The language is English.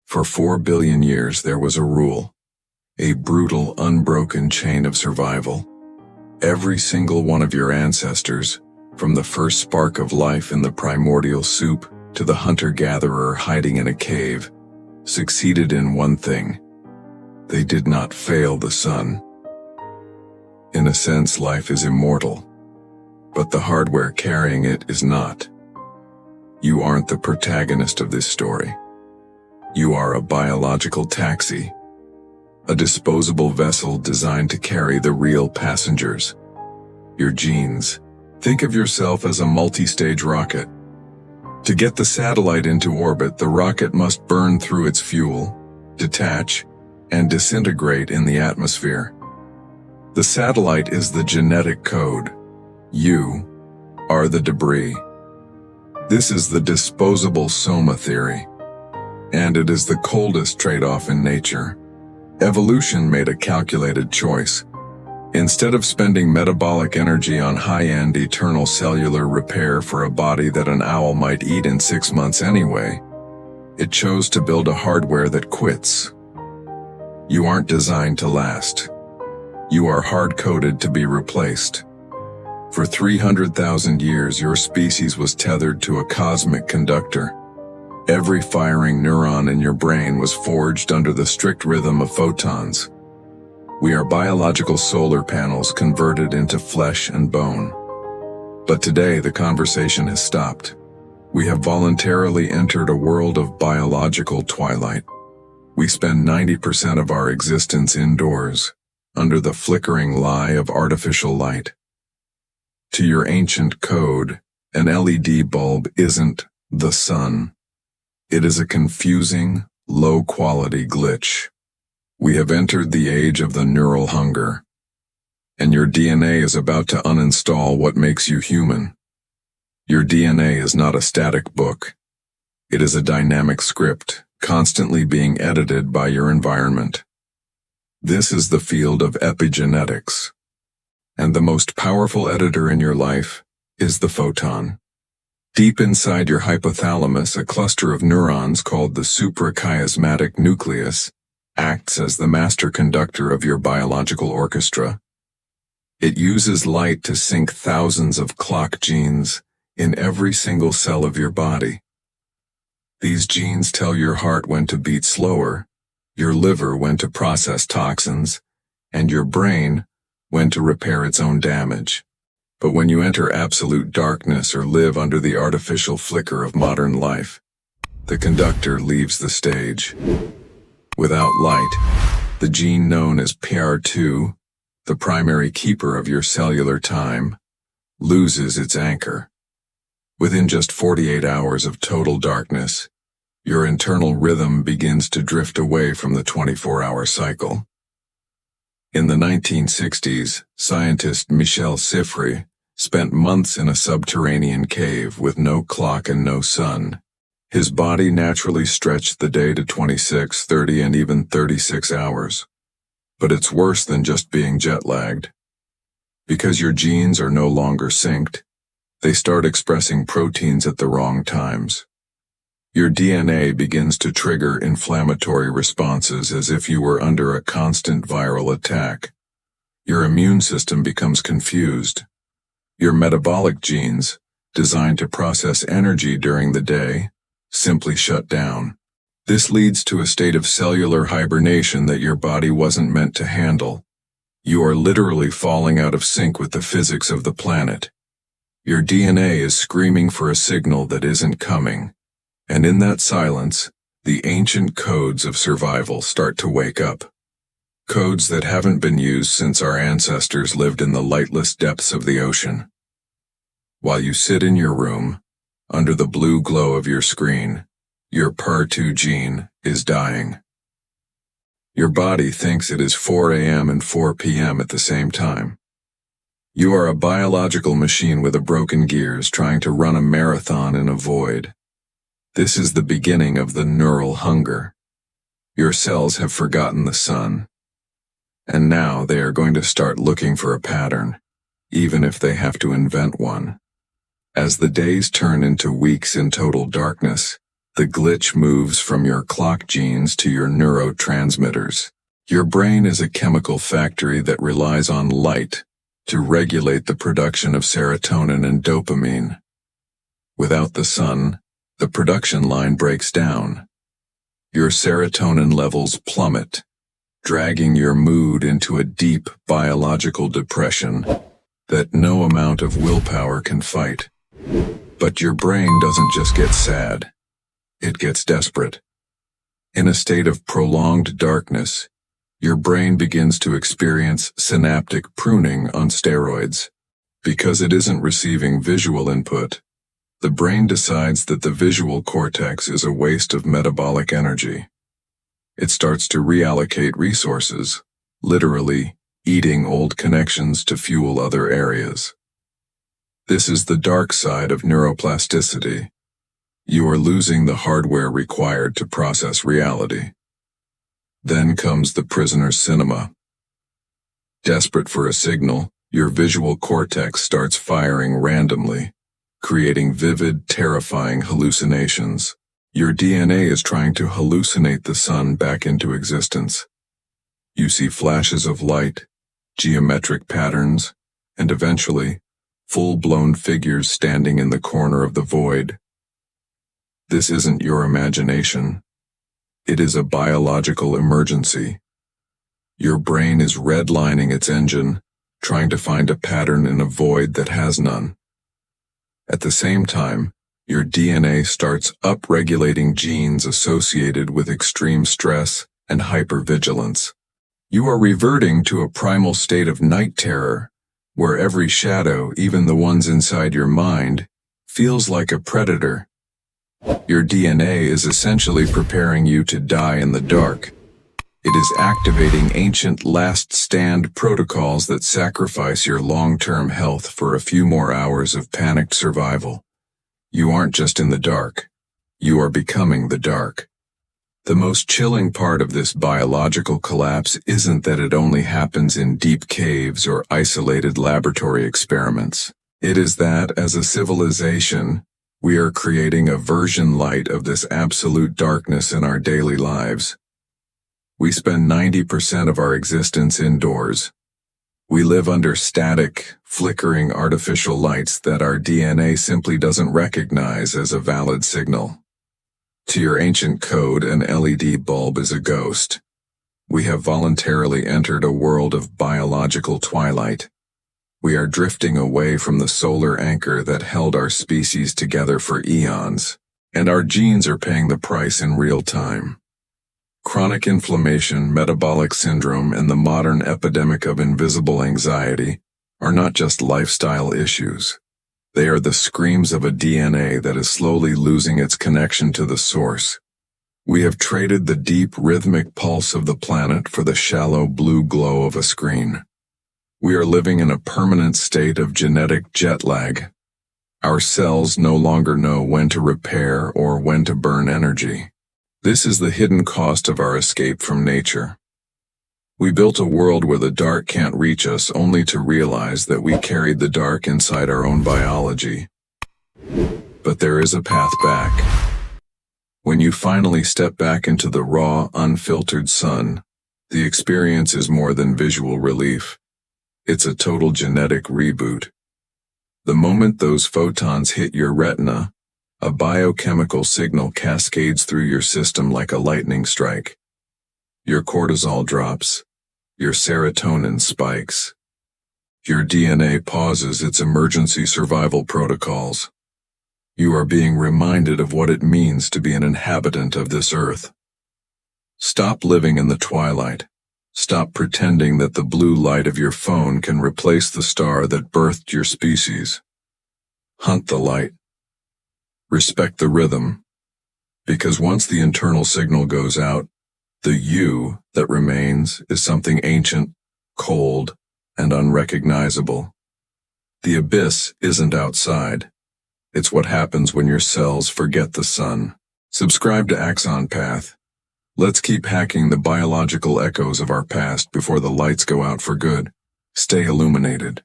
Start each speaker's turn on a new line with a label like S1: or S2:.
S1: For 4 billion years there was a rule, a brutal, unbroken chain of survival. Every single one of your ancestors, from the first spark of life in the primordial soup to the hunter-gatherer hiding in a cave, succeeded in one thing. They did not fail the sun. In a sense, life is immortal, but the hardware carrying it is not. You aren't the protagonist of this story. You are a biological taxi, a disposable vessel designed to carry the real passengers, your genes. Think of yourself as a multi-stage rocket. To get the satellite into orbit, the rocket must burn through its fuel, detach, and disintegrate in the atmosphere. The satellite is the genetic code. You are the debris. This is the Disposable Soma Theory, and it is the coldest trade-off in nature. Evolution made a calculated choice. Instead of spending metabolic energy on high-end eternal cellular repair for a body that an owl might eat in 6 months anyway, it chose to build a hardware that quits. You aren't designed to last. You are hard-coded to be replaced. For 300,000 years, your species was tethered to a cosmic conductor. Every firing neuron in your brain was forged under the strict rhythm of photons. We are biological solar panels converted into flesh and bone. But today, the conversation has stopped. We have voluntarily entered a world of biological twilight. We spend 90% of our existence indoors, under the flickering lie of artificial light. To your ancient code, an LED bulb isn't the sun. It is a confusing, low-quality glitch. We have entered the age of the neural hunger, and your DNA is about to uninstall what makes you human. Your DNA is not a static book. It is a dynamic script, constantly being edited by your environment. This is the field of epigenetics, and the most powerful editor in your life is the photon. Deep inside your hypothalamus, a cluster of neurons called the Suprachiasmatic Nucleus acts as the master conductor of your biological orchestra. It uses light to sync thousands of clock genes in every single cell of your body. These genes tell your heart when to beat slower, your liver when to process toxins, and your brain when to repair its own damage. But when you enter absolute darkness or live under the artificial flicker of modern life, the conductor leaves the stage. Without light, the gene known as PR2, the primary keeper of your cellular time, loses its anchor. Within just 48 hours of total darkness, your internal rhythm begins to drift away from the 24-hour cycle. In the 1960s, scientist Michel Siffre spent months in a subterranean cave with no clock and no sun. His body naturally stretched the day to 26, 30, and even 36 hours. But it's worse than just being jet-lagged. Because your genes are no longer synced, they start expressing proteins at the wrong times. Your DNA begins to trigger inflammatory responses as if you were under a constant viral attack. Your immune system becomes confused. Your metabolic genes, designed to process energy during the day, simply shut down. This leads to a state of cellular hibernation that your body wasn't meant to handle. You are literally falling out of sync with the physics of the planet. Your DNA is screaming for a signal that isn't coming. And in that silence, the ancient codes of survival start to wake up. Codes that haven't been used since our ancestors lived in the lightless depths of the ocean. While you sit in your room, under the blue glow of your screen, your PR2 gene is dying. Your body thinks it is 4 a.m. and 4 p.m. at the same time. You are a biological machine with a broken gears trying to run a marathon in a void. This is the beginning of the neural hunger. Your cells have forgotten the sun, and now they are going to start looking for a pattern, even if they have to invent one. As the days turn into weeks in total darkness, The glitch moves from your clock genes to your neurotransmitters. Your brain is a chemical factory that relies on light to regulate the production of serotonin and dopamine. Without the sun, the production line breaks down. Your serotonin levels plummet, dragging your mood into a deep biological depression that no amount of willpower can fight. But your brain doesn't just get sad, it gets desperate. In a state of prolonged darkness, your brain begins to experience synaptic pruning on steroids. Because it isn't receiving visual input, the brain decides that the visual cortex is a waste of metabolic energy. It starts to reallocate resources, literally eating old connections to fuel other areas. This is the dark side of neuroplasticity. You are losing the hardware required to process reality. Then comes the prisoner's cinema. Desperate for a signal, your visual cortex starts firing randomly, creating vivid, terrifying hallucinations. Your DNA is trying to hallucinate the sun back into existence. You see flashes of light, geometric patterns, and eventually, full-blown figures standing in the corner of the void. This isn't your imagination. It is a biological emergency. Your brain is redlining its engine, trying to find a pattern in a void that has none. At the same time, your DNA starts upregulating genes associated with extreme stress and hypervigilance. You are reverting to a primal state of night terror, where every shadow, even the ones inside your mind, feels like a predator. Your DNA is essentially preparing you to die in the dark. It is activating ancient last stand protocols that sacrifice your long-term health for a few more hours of panicked survival. You aren't just in the dark. You are becoming the dark. The most chilling part of this biological collapse isn't that it only happens in deep caves or isolated laboratory experiments. It is that, as a civilization, we are creating a version light of this absolute darkness in our daily lives. We spend 90% of our existence indoors. We live under static, flickering artificial lights that our DNA simply doesn't recognize as a valid signal. To your ancient code, an LED bulb is a ghost. We have voluntarily entered a world of biological twilight. We are drifting away from the solar anchor that held our species together for eons, and our genes are paying the price in real time. Chronic inflammation, metabolic syndrome, and the modern epidemic of invisible anxiety are not just lifestyle issues. They are the screams of a DNA that is slowly losing its connection to the source. We have traded the deep, rhythmic pulse of the planet for the shallow blue glow of a screen. We are living in a permanent state of genetic jet lag. Our cells no longer know when to repair or when to burn energy. This is the hidden cost of our escape from nature. We built a world where the dark can't reach us, only to realize that we carried the dark inside our own biology. But there is a path back. When you finally step back into the raw, unfiltered sun, the experience is more than visual relief. It's a total genetic reboot. The moment those photons hit your retina, a biochemical signal cascades through your system like a lightning strike. Your cortisol drops. Your serotonin spikes. Your DNA pauses its emergency survival protocols. You are being reminded of what it means to be an inhabitant of this earth. Stop living in the twilight. Stop pretending that the blue light of your phone can replace the star that birthed your species. Hunt the light. Respect the rhythm, because once the internal signal goes out, the you that remains is something ancient, cold, and unrecognizable. The abyss isn't outside. It's what happens when your cells forget the sun. Subscribe to Axon Path. Let's keep hacking the biological echoes of our past before the lights go out for good. Stay illuminated.